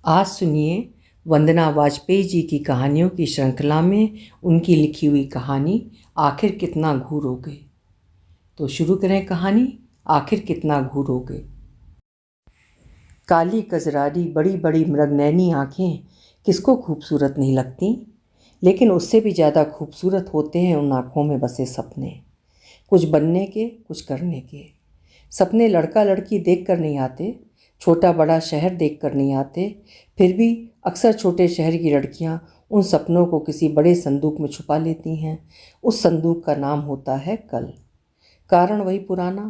आज सुनिए वंदना वाजपेयी जी की कहानियों की श्रृंखला में उनकी लिखी हुई कहानी आखिर कितना घूरोगे। तो शुरू करें कहानी आखिर कितना घूरोगे। काली कजरारी बड़ी बड़ी मृगनयनी आँखें किसको खूबसूरत नहीं लगती, लेकिन उससे भी ज़्यादा खूबसूरत होते हैं उन आँखों में बसे सपने, कुछ बनने के कुछ करने के। सपने लड़का लड़की देख कर नहीं आते, छोटा बड़ा शहर देख कर नहीं आते, फिर भी अक्सर छोटे शहर की लड़कियां उन सपनों को किसी बड़े संदूक में छुपा लेती हैं। उस संदूक का नाम होता है कल। कारण वही पुराना।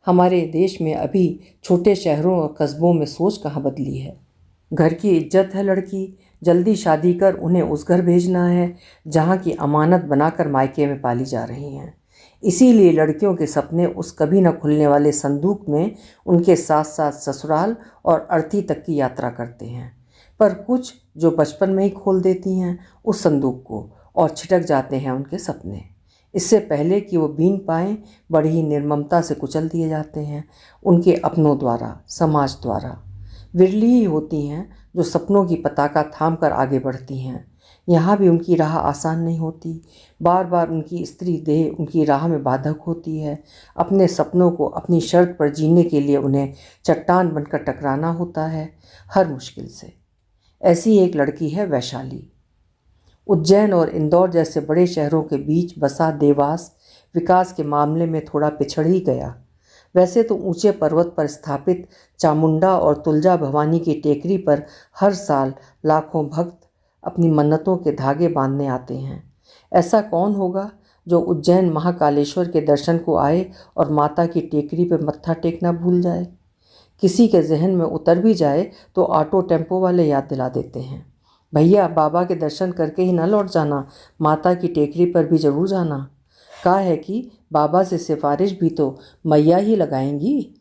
हमारे देश में अभी छोटे शहरों और कस्बों में सोच कहाँ बदली है। घर की इज्जत है लड़की, जल्दी शादी कर उन्हें उस घर भेजना है जहाँ की अमानत बनाकर मायके में पाली जा रही हैं। इसीलिए लड़कियों के सपने उस कभी न खुलने वाले संदूक में उनके साथ साथ ससुराल और अर्थी तक की यात्रा करते हैं। पर कुछ जो बचपन में ही खोल देती हैं उस संदूक को और छिटक जाते हैं उनके सपने। इससे पहले कि वो बीन पाएँ, बड़ी ही निर्ममता से कुचल दिए जाते हैं उनके अपनों द्वारा, समाज द्वारा। विरली ही होती हैं जो सपनों की पताका थाम कर आगे बढ़ती हैं। यहाँ भी उनकी राह आसान नहीं होती। बार बार उनकी स्त्री देह उनकी राह में बाधक होती है। अपने सपनों को अपनी शर्त पर जीने के लिए उन्हें चट्टान बनकर टकराना होता है, हर मुश्किल से। ऐसी एक लड़की है वैशाली। उज्जैन और इंदौर जैसे बड़े शहरों के बीच बसा देवास विकास के मामले में थोड़ा पिछड़ ही गया। वैसे तो ऊंचे पर्वत पर स्थापित चामुंडा और तुलजा भवानी की टेकरी पर हर साल लाखों भक्त अपनी मन्नतों के धागे बांधने आते हैं। ऐसा कौन होगा जो उज्जैन महाकालेश्वर के दर्शन को आए और माता की टेकरी पर मत्था टेकना भूल जाए। किसी के जहन में उतर भी जाए तो ऑटो टेम्पो वाले याद दिला देते हैं, भैया बाबा के दर्शन करके ही न लौट जाना, माता की टेकरी पर भी जरूर जाना। कहा है कि बाबा से सिफारिश भी तो मैया ही लगाएंगी।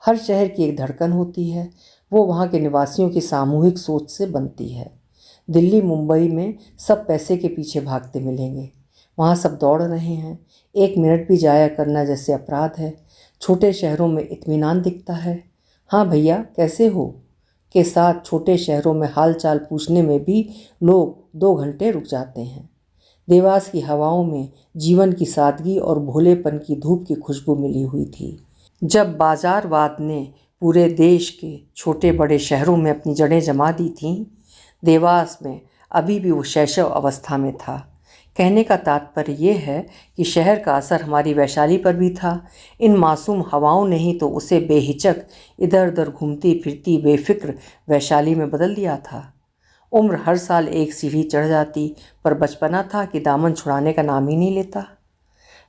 हर शहर की एक धड़कन होती है, वो वहाँ के निवासियों की सामूहिक सोच से बनती है। दिल्ली मुंबई में सब पैसे के पीछे भागते मिलेंगे। वहाँ सब दौड़ रहे हैं, एक मिनट भी जाया करना जैसे अपराध है। छोटे शहरों में इत्मीनान दिखता है। हाँ भैया कैसे हो के साथ छोटे शहरों में हाल चाल पूछने में भी लोग 2 घंटे रुक जाते हैं। देवास की हवाओं में जीवन की सादगी और भोलेपन की धूप की खुशबू मिली हुई थी। जब बाजारवाद ने पूरे देश के छोटे बड़े शहरों में अपनी जड़ें जमा दी थीं, देवास में अभी भी वो शैशव अवस्था में था। कहने का तात्पर्य ये है कि शहर का असर हमारी वैशाली पर भी था। इन मासूम हवाओं ने ही तो उसे बेहिचक इधर उधर घूमती फिरती बेफिक्र वैशाली में बदल दिया था। उम्र हर साल एक सीढ़ी चढ़ जाती, पर बचपना था कि दामन छुड़ाने का नाम ही नहीं लेता।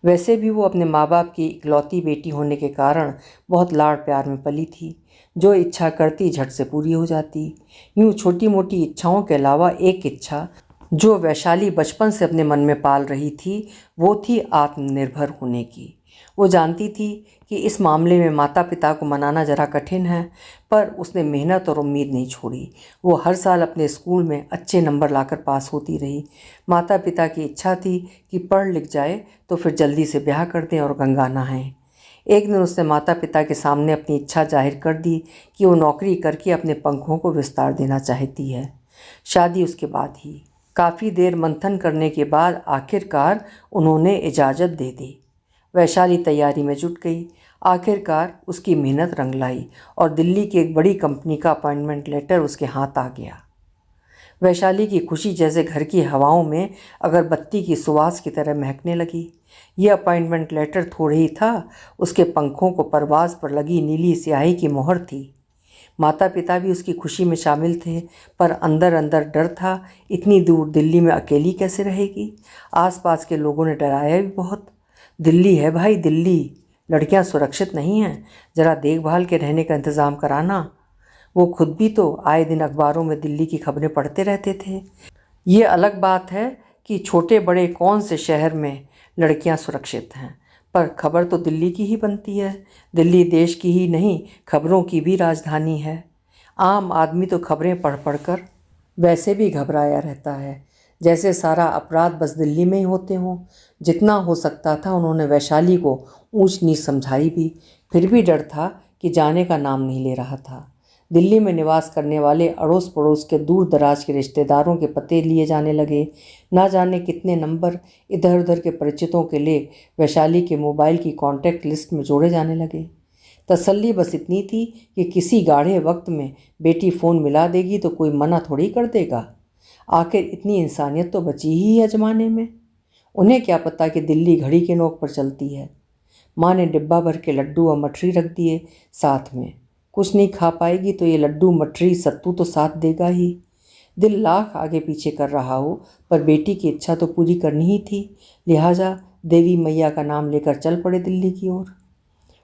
वैसे भी वो अपने माँ बाप की इकलौती बेटी होने के कारण बहुत लाड़ प्यार में पली थी। जो इच्छा करती झट से पूरी हो जाती। यूँ छोटी मोटी इच्छाओं के अलावा एक इच्छा जो वैशाली बचपन से अपने मन में पाल रही थी वो थी आत्मनिर्भर होने की। वो जानती थी कि इस मामले में माता पिता को मनाना जरा कठिन है, पर उसने मेहनत और उम्मीद नहीं छोड़ी। वो हर साल अपने स्कूल में अच्छे नंबर लाकर पास होती रही। माता पिता की इच्छा थी कि पढ़ लिख जाए तो फिर जल्दी से ब्याह कर दें और गंगा नहाएं। एक दिन उसने माता पिता के सामने अपनी इच्छा जाहिर कर दी कि वो नौकरी करके अपने पंखों को विस्तार देना चाहती है। शादी उसके बाद ही। काफ़ी देर मंथन करने के बाद आखिरकार उन्होंने इजाज़त दे दी। वैशाली तैयारी में जुट गई। आखिरकार उसकी मेहनत रंग लाई और दिल्ली की एक बड़ी कंपनी का अपॉइंटमेंट लेटर उसके हाथ आ गया। वैशाली की खुशी जैसे घर की हवाओं में अगरबत्ती की सुवास की तरह महकने लगी। यह अपॉइंटमेंट लेटर थोड़े ही था, उसके पंखों को परवाज़ पर लगी नीली स्याही की मोहर थी। माता पिता भी उसकी खुशी में शामिल थे, पर अंदर अंदर डर था, इतनी दूर दिल्ली में अकेली कैसे रहेगी। आसपास के लोगों ने डराया भी बहुत। दिल्ली है भाई दिल्ली, लड़कियां सुरक्षित नहीं हैं, ज़रा देखभाल के रहने का इंतज़ाम कराना। वो खुद भी तो आए दिन अखबारों में दिल्ली की खबरें पढ़ते रहते थे। ये अलग बात है कि छोटे बड़े कौन से शहर में लड़कियां सुरक्षित हैं, पर खबर तो दिल्ली की ही बनती है। दिल्ली देश की ही नहीं, खबरों की भी राजधानी है। आम आदमी तो खबरें पढ़ पढ़ कर वैसे भी घबराया रहता है, जैसे सारा अपराध बस दिल्ली में ही होते हों। जितना हो सकता था उन्होंने वैशाली को ऊंच नीच समझाई भी, फिर भी डर था कि जाने का नाम नहीं ले रहा था। दिल्ली में निवास करने वाले अड़ोस पड़ोस के दूर दराज के रिश्तेदारों के पते लिए जाने लगे। ना जाने कितने नंबर इधर उधर के परिचितों के लिए वैशाली के मोबाइल की कॉन्टैक्ट लिस्ट में जोड़े जाने लगे। तसल्ली बस इतनी थी कि किसी गाढ़े वक्त में बेटी फ़ोन मिला देगी तो कोई मना थोड़ी कर देगा। आखिर इतनी इंसानियत तो बची ही है ज़माने में। उन्हें क्या पता कि दिल्ली घड़ी के नोक पर चलती है। माँ ने डिब्बा भर के लड्डू और मठरी रख दिए साथ में। कुछ नहीं खा पाएगी तो ये लड्डू मठरी सत्तू तो साथ देगा ही। दिल लाख आगे पीछे कर रहा हो पर बेटी की इच्छा तो पूरी करनी ही थी, लिहाजा देवी मैया का नाम लेकर चल पड़े दिल्ली की ओर।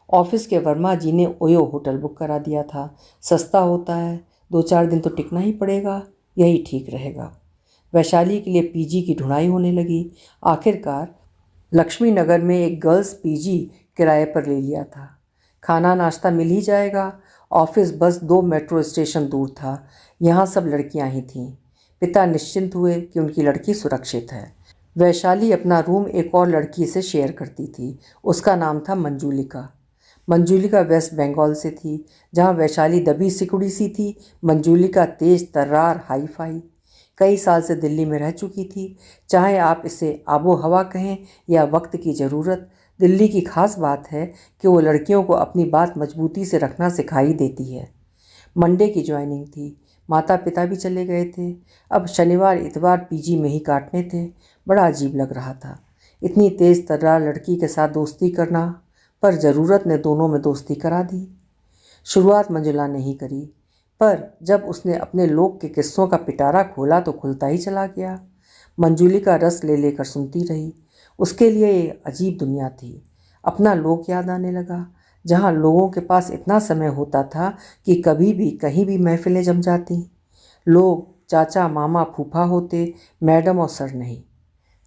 ऑफिस के वर्मा जी ने ओयो होटल बुक करा दिया था। सस्ता होता है, 2-4 दिन तो टिकना ही पड़ेगा, यही ठीक रहेगा। वैशाली के लिए पीजी की ढूंढाई होने लगी। आखिरकार लक्ष्मी नगर में एक गर्ल्स पीजी किराए पर ले लिया था। खाना नाश्ता मिल ही जाएगा। ऑफिस बस 2 मेट्रो स्टेशन दूर था। यहाँ सब लड़कियाँ ही थीं। पिता निश्चिंत हुए कि उनकी लड़की सुरक्षित है। वैशाली अपना रूम एक और लड़की से शेयर करती थी। उसका नाम था मंजूलिका। मंजूलिका वेस्ट बंगाल से थी। जहाँ वैशाली दबी सिकुड़ी सी थी, मंजूलिका तेज तर्रार हाई फाई। कई साल से दिल्ली में रह चुकी थी। चाहे आप इसे आबो हवा कहें या वक्त की ज़रूरत, दिल्ली की खास बात है कि वो लड़कियों को अपनी बात मजबूती से रखना सिखाई देती है। मंडे की ज्वाइनिंग थी। माता पिता भी चले गए थे। अब शनिवार इतवार पीजी में ही काटने थे। बड़ा अजीब लग रहा था इतनी तेज़ तर्रार लड़की के साथ दोस्ती करना, पर ज़रूरत ने दोनों में दोस्ती करा दी। शुरुआत मंजुला ने ही करी, पर जब उसने अपने लोक के किस्सों का पिटारा खोला तो खुलता ही चला गया। मंजूली का रस ले लेकर सुनती रही। उसके लिए ये अजीब दुनिया थी। अपना लोक याद आने लगा, जहाँ लोगों के पास इतना समय होता था कि कभी भी कहीं भी महफिलें जम जाती। लोग चाचा मामा फूफा होते, मैडम और सर नहीं।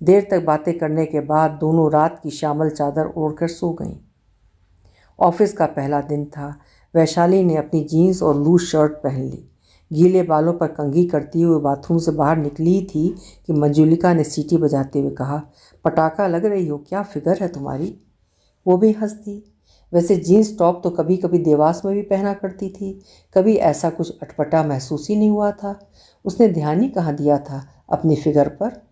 देर तक बातें करने के बाद दोनों रात की श्यामल चादर ओढ़कर सो गईं। ऑफिस का पहला दिन था। वैशाली ने अपनी जीन्स और लूज शर्ट पहन ली। गीले बालों पर कंघी करती हुए बाथरूम से बाहर निकली थी कि मंजूलिका ने सीटी बजाते हुए कहा, पटाखा लग रही हो, क्या फिगर है तुम्हारी। वो भी हंस दी। वैसे जीन्स टॉप तो कभी कभी देवास में भी पहना करती थी। कभी ऐसा कुछ अटपटा महसूस ही नहीं हुआ था। उसने ध्यान ही कहाँ दिया था अपनी फिगर पर।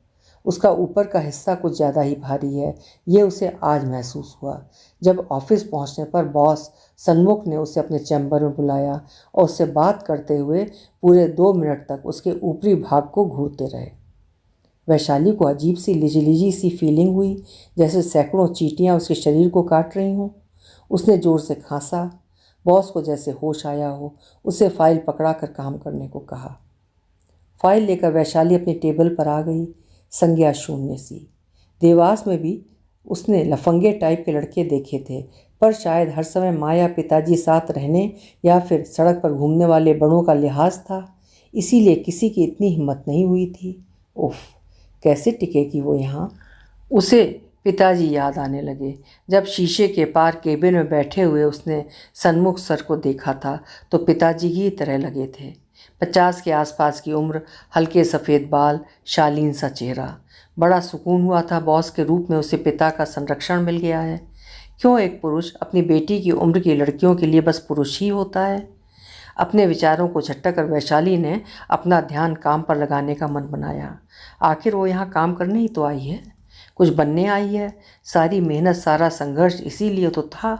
उसका ऊपर का हिस्सा कुछ ज़्यादा ही भारी है, ये उसे आज महसूस हुआ जब ऑफिस पहुंचने पर बॉस सन्मुख ने उसे अपने चैम्बर में बुलाया और उससे बात करते हुए पूरे 2 मिनट तक उसके ऊपरी भाग को घूरते रहे। वैशाली को अजीब सी लिजी सी फीलिंग हुई, जैसे सैकड़ों चींटियां उसके शरीर को काट रही हों। उसने ज़ोर से खांसा। बॉस को जैसे होश आया हो, उसे फाइल पकड़ा कर काम करने को कहा। फाइल लेकर वैशाली अपनी टेबल पर आ गई, संज्ञा शून्य सी। देवास में भी उसने लफंगे टाइप के लड़के देखे थे, पर शायद हर समय माँ या पिताजी साथ रहने या फिर सड़क पर घूमने वाले बड़ों का लिहाज था, इसीलिए किसी की इतनी हिम्मत नहीं हुई थी। उफ, कैसे टिकेगी वो यहाँ। उसे पिताजी याद आने लगे। जब शीशे के पार केबिन में बैठे हुए उसने सन्मुख सर को देखा था तो पिताजी की तरह लगे थे। 50 के आसपास की उम्र, हल्के सफ़ेद बाल, शालीन सा चेहरा। बड़ा सुकून हुआ था बॉस के रूप में उसे पिता का संरक्षण मिल गया है। क्यों एक पुरुष अपनी बेटी की उम्र की लड़कियों के लिए बस पुरुष ही होता है। अपने विचारों को झटक कर वैशाली ने अपना ध्यान काम पर लगाने का मन बनाया। आखिर वो यहाँ काम करने ही तो आई है, कुछ बनने आई है। सारी मेहनत, सारा संघर्ष इसीलिए तो था।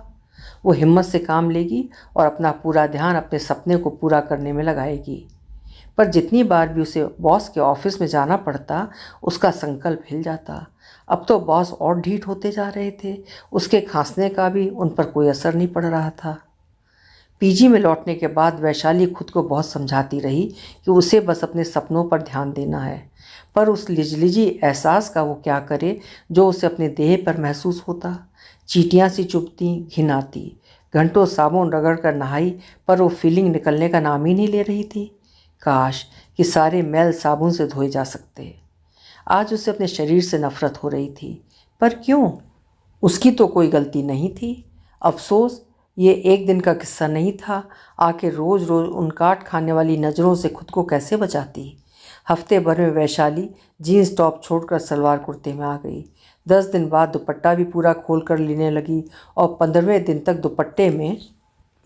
वो हिम्मत से काम लेगी और अपना पूरा ध्यान अपने सपने को पूरा करने में लगाएगी। पर जितनी बार भी उसे बॉस के ऑफिस में जाना पड़ता, उसका संकल्प हिल जाता। अब तो बॉस और ढीठ होते जा रहे थे। उसके खांसने का भी उन पर कोई असर नहीं पड़ रहा था। पीजी में लौटने के बाद वैशाली खुद को बहुत समझाती रही कि उसे बस अपने सपनों पर ध्यान देना है, पर उस लिजलिजी एहसास का वो क्या करे जो उसे अपने देह पर महसूस होता। चींटियाँ सी चुभती, घिन आती। घंटों साबुन रगड़ कर नहाई, पर वो फीलिंग निकलने का नाम ही नहीं ले रही थी। काश कि सारे मैल साबुन से धोए जा सकते। आज उसे अपने शरीर से नफरत हो रही थी, पर क्यों? उसकी तो कोई गलती नहीं थी। अफसोस ये एक दिन का किस्सा नहीं था। आखिर रोज़ रोज़ उन काट खाने वाली नज़रों से खुद को कैसे बचाती। हफ्ते भर में वैशाली जीन्स टॉप छोड़कर सलवार कुर्ते में आ गई। 10 दिन बाद दुपट्टा भी पूरा खोल कर लेने लगी और 15वें दिन तक दुपट्टे में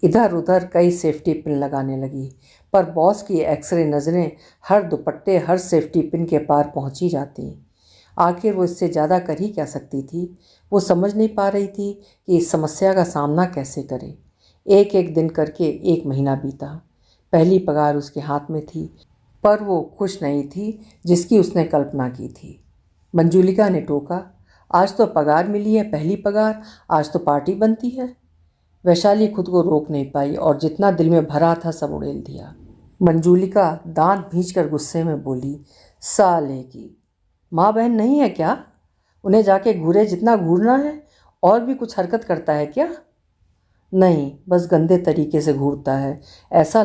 इधर उधर कई सेफ्टी पिन लगाने लगी, पर बॉस की एक्सरे नज़रें हर दुपट्टे, हर सेफ्टी पिन के पार पहुंची जाती। आखिर वो इससे ज़्यादा कर ही क्या सकती थी। वो समझ नहीं पा रही थी कि इस समस्या का सामना कैसे करे। एक एक दिन करके 1 महीना बीता। पहली पगार उसके हाथ में थी, पर वो खुश नहीं थी जिसकी उसने कल्पना की थी। मंजुलिका ने टोका, आज तो पगार मिली है, पहली पगार, आज तो पार्टी बनती है। वैशाली खुद को रोक नहीं पाई और जितना दिल में भरा था सब उड़ेल दिया। मंजुलिका दांत भींचकर गुस्से में बोली, साले की माँ बहन नहीं है क्या? उन्हें जाके घूरे जितना घूरना है, और भी कुछ हरकत करता है क्या? नहीं, बस गंदे तरीके से घूरता है। ऐसा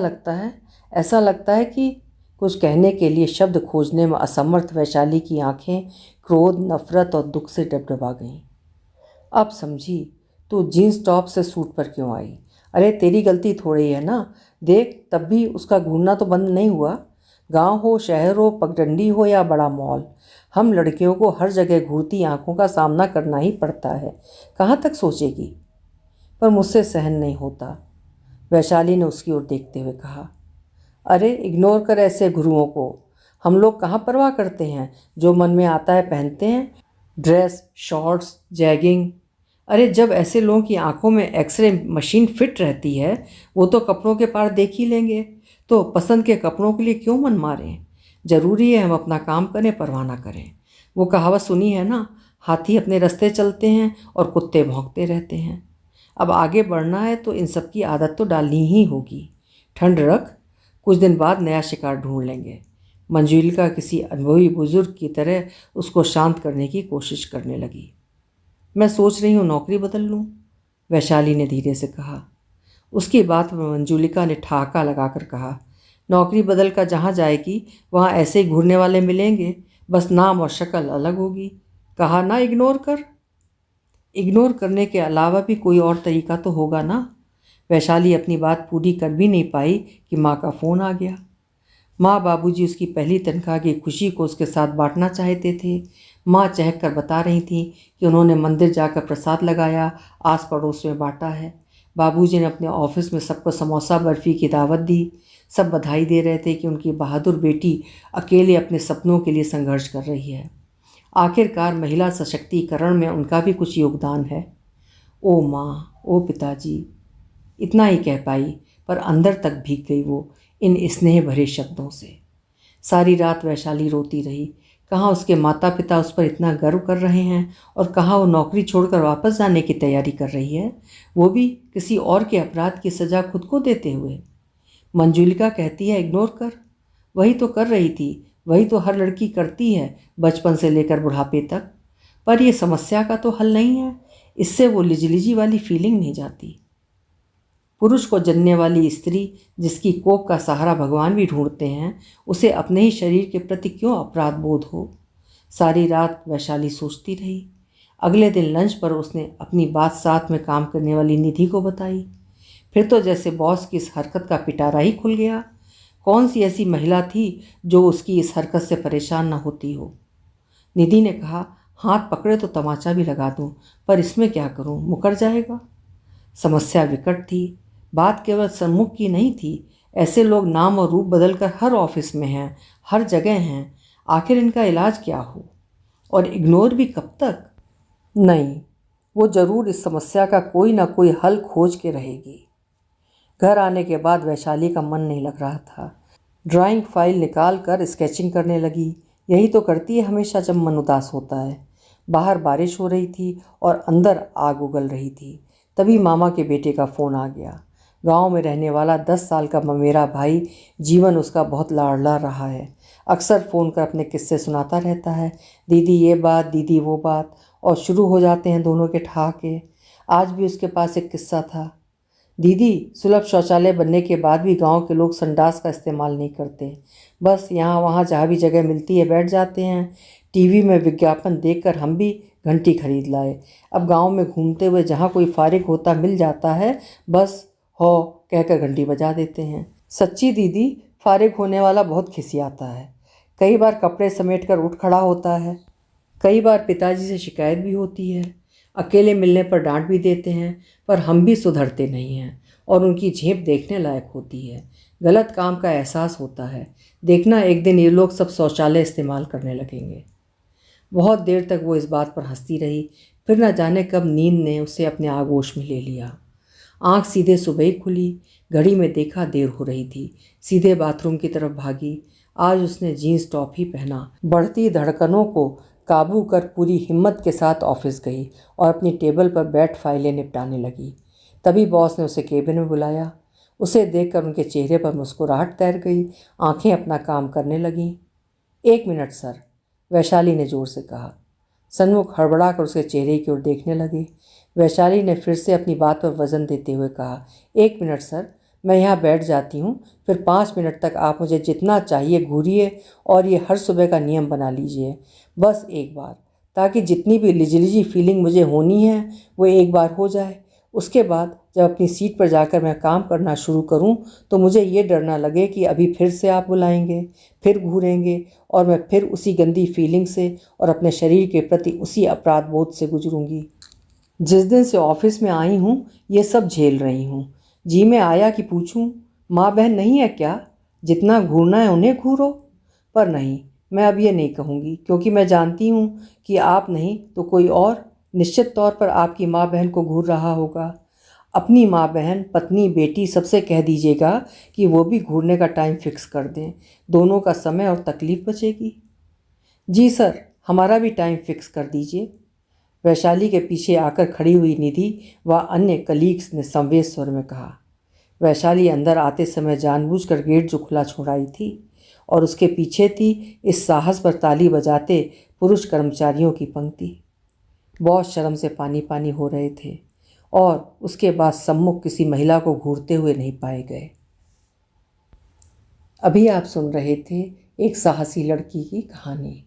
लगता है कि कुछ कहने के लिए शब्द खोजने में असमर्थ वैशाली की आंखें क्रोध, नफरत और दुख से डबडबा गईं। अब समझी, तू जीन्स टॉप से सूट पर क्यों आई? अरे तेरी गलती थोड़ी है ना। देख, तब भी उसका घूरना तो बंद नहीं हुआ। गांव हो, शहर हो, पगडंडी हो या बड़ा मॉल, हम लड़कियों को हर जगह घूरती आंखों का सामना करना ही पड़ता है। कहाँ तक सोचेगी? पर मुझसे सहन नहीं होता, वैशाली ने उसकी ओर देखते हुए कहा। अरे इग्नोर कर ऐसे गुरुओं को, हम लोग कहाँ परवाह करते हैं, जो मन में आता है पहनते हैं, ड्रेस, शॉर्ट्स, जैगिंग। अरे जब ऐसे लोगों की आंखों में एक्सरे मशीन फिट रहती है, वो तो कपड़ों के पार देख ही लेंगे, तो पसंद के कपड़ों के लिए क्यों मन मारें? ज़रूरी है हम अपना काम करें, परवाह ना करें। वो कहावत सुनी है ना, हाथी अपने रास्ते चलते हैं और कुत्ते भौंकते रहते हैं। अब आगे बढ़ना है तो इन सब की आदत तो डालनी ही होगी। ठंड रख, कुछ दिन बाद नया शिकार ढूंढ लेंगे। मंजुलिका किसी अनुभवी बुजुर्ग की तरह उसको शांत करने की कोशिश करने लगी। मैं सोच रही हूँ नौकरी बदल लूँ, वैशाली ने धीरे से कहा। उसकी बात में मंजुलिका ने ठहाका लगाकर कहा, नौकरी बदल कर जहाँ जाएगी वहाँ ऐसे ही घूरने वाले मिलेंगे, बस नाम और शक्ल अलग होगी। कहा ना इग्नोर कर। इग्नोर करने के अलावा भी कोई और तरीका तो होगा ना। वैशाली अपनी बात पूरी कर भी नहीं पाई कि माँ का फ़ोन आ गया। माँ बाबूजी उसकी पहली तनख्वाह की खुशी को उसके साथ बांटना चाहते थे। माँ चहक कर बता रही थी कि उन्होंने मंदिर जाकर प्रसाद लगाया, आस पड़ोस में बांटा है। बाबूजी ने अपने ऑफिस में सबको समोसा बर्फ़ी की दावत दी। सब बधाई दे रहे थे कि उनकी बहादुर बेटी अकेले अपने सपनों के लिए संघर्ष कर रही है। आखिरकार महिला सशक्तिकरण में उनका भी कुछ योगदान है। ओ माँ, ओ पिताजी, इतना ही कह पाई, पर अंदर तक भीग गई वो इन स्नेह भरे शब्दों से। सारी रात वैशाली रोती रही। कहाँ उसके माता पिता उस पर इतना गर्व कर रहे हैं और कहाँ वो नौकरी छोड़कर वापस जाने की तैयारी कर रही है, वो भी किसी और के अपराध की सज़ा खुद को देते हुए। मंजुलिका कहती है इग्नोर कर, वही तो कर रही थी, वही तो हर लड़की करती है, बचपन से लेकर बुढ़ापे तक। पर यह समस्या का तो हल नहीं है, इससे वो लिजलिजी वाली फीलिंग नहीं जाती। पुरुष को जनने वाली स्त्री, जिसकी कोख का सहारा भगवान भी ढूंढते हैं, उसे अपने ही शरीर के प्रति क्यों अपराध बोध हो। सारी रात वैशाली सोचती रही। अगले दिन लंच पर उसने अपनी बात साथ में काम करने वाली निधि को बताई। फिर तो जैसे बॉस की इस हरकत का पिटारा ही खुल गया। कौन सी ऐसी महिला थी जो उसकी इस हरकत से परेशान न होती हो। निधि ने कहा, हाथ पकड़े तो तमाचा भी लगा दूं, पर इसमें क्या करूं, मुकर जाएगा। समस्या विकट थी। बात केवल सम्मुख की नहीं थी। ऐसे लोग नाम और रूप बदलकर हर ऑफिस में हैं, हर जगह हैं। आखिर इनका इलाज क्या हो? और इग्नोर भी कब तक? नहीं, वो ज़रूर इस समस्या का कोई ना कोई हल खोज के रहेगी। घर आने के बाद वैशाली का मन नहीं लग रहा था। ड्राइंग फाइल निकाल कर स्केचिंग करने लगी। यही तो करती है हमेशा जब मन उदास होता है। बाहर बारिश हो रही थी और अंदर आग उगल रही थी। तभी मामा के बेटे का फ़ोन आ गया। गांव में रहने वाला 10 साल का ममेरा भाई जीवन उसका बहुत लाडला रहा है। अक्सर फ़ोन कर अपने किस्से सुनाता रहता है, दीदी ये बात, दीदी वो बात, और शुरू हो जाते हैं दोनों के ठहाके। आज भी उसके पास एक किस्सा था। दीदी, सुलभ शौचालय बनने के बाद भी गांव के लोग संडास का इस्तेमाल नहीं करते, बस यहाँ वहाँ जहाँ भी जगह मिलती है बैठ जाते हैं। टीवी में विज्ञापन देखकर हम भी घंटी खरीद लाए। अब गांव में घूमते हुए जहाँ कोई फारिग होता मिल जाता है, बस हो कहकर घंटी बजा देते हैं। सच्ची दीदी, फारिग होने वाला बहुत खिसियाता है। कई बार कपड़े समेट कर उठ खड़ा होता है। कई बार पिताजी से शिकायत भी होती है। अकेले मिलने पर डांट भी देते हैं, पर हम भी सुधरते नहीं हैं। और उनकी झेप देखने लायक होती है। गलत काम का एहसास होता है। देखना, एक दिन ये लोग सब शौचालय इस्तेमाल करने लगेंगे। बहुत देर तक वो इस बात पर हंसती रही। फिर न जाने कब नींद ने उसे अपने आगोश में ले लिया। आंख सीधे सुबह ही खुली। घड़ी में देखा देर हो रही थी। सीधे बाथरूम की तरफ भागी। आज उसने जीन्स टॉप ही पहना। बढ़ती धड़कनों को काबू कर पूरी हिम्मत के साथ ऑफिस गई और अपनी टेबल पर बैठ फाइलें निपटाने लगी। तभी बॉस ने उसे केबिन में बुलाया। उसे देखकर उनके चेहरे पर मुस्कुराहट तैर गई। आंखें अपना काम करने लगीं। 1 मिनट सर, वैशाली ने ज़ोर से कहा। सन्मुख हड़बड़ा कर उसके चेहरे की ओर देखने लगे। वैशाली ने फिर से अपनी बात पर वजन देते हुए कहा, 1 मिनट सर, मैं यहाँ बैठ जाती हूँ, फिर 5 मिनट तक आप मुझे जितना चाहिए घूरिए और ये हर सुबह का नियम बना लीजिए। बस एक बार, ताकि जितनी भी लिजलिजी फीलिंग मुझे होनी है वो एक बार हो जाए। उसके बाद जब अपनी सीट पर जाकर मैं काम करना शुरू करूं तो मुझे ये डर ना लगे कि अभी फिर से आप बुलाएंगे, फिर घूरेंगे और मैं फिर उसी गंदी फीलिंग से और अपने शरीर के प्रति उसी अपराध बोध से गुजरूंगी। जिस दिन से ऑफिस में आई हूँ ये सब झेल रही हूँ। जी में आया कि पूछूं, माँ बहन नहीं है क्या? जितना घूरना है उन्हें घूरो। पर नहीं, मैं अब ये नहीं कहूँगी, क्योंकि मैं जानती हूँ कि आप नहीं तो कोई और निश्चित तौर पर आपकी माँ बहन को घूर रहा होगा। अपनी माँ बहन, पत्नी, बेटी सबसे कह दीजिएगा कि वो भी घूरने का टाइम फिक्स कर दें। दोनों का समय और तकलीफ बचेगी। जी सर, हमारा भी टाइम फिक्स कर दीजिए। वैशाली के पीछे आकर खड़ी हुई निधि व अन्य कलीग्स ने संवेद स्वर में कहा। वैशाली अंदर आते समय जानबूझकर गेट जो खुला छोड़ाई थी और उसके पीछे थी इस साहस पर ताली बजाते पुरुष कर्मचारियों की पंक्ति। बहुत शर्म से पानी पानी हो रहे थे और उसके बाद सम्मुख किसी महिला को घूरते हुए नहीं पाए गए। अभी आप सुन रहे थे एक साहसी लड़की की कहानी।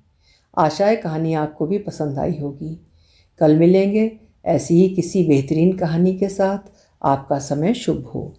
आशा है कहानी आपको भी पसंद आई होगी। कल मिलेंगे ऐसी ही किसी बेहतरीन कहानी के साथ। आपका समय शुभ हो।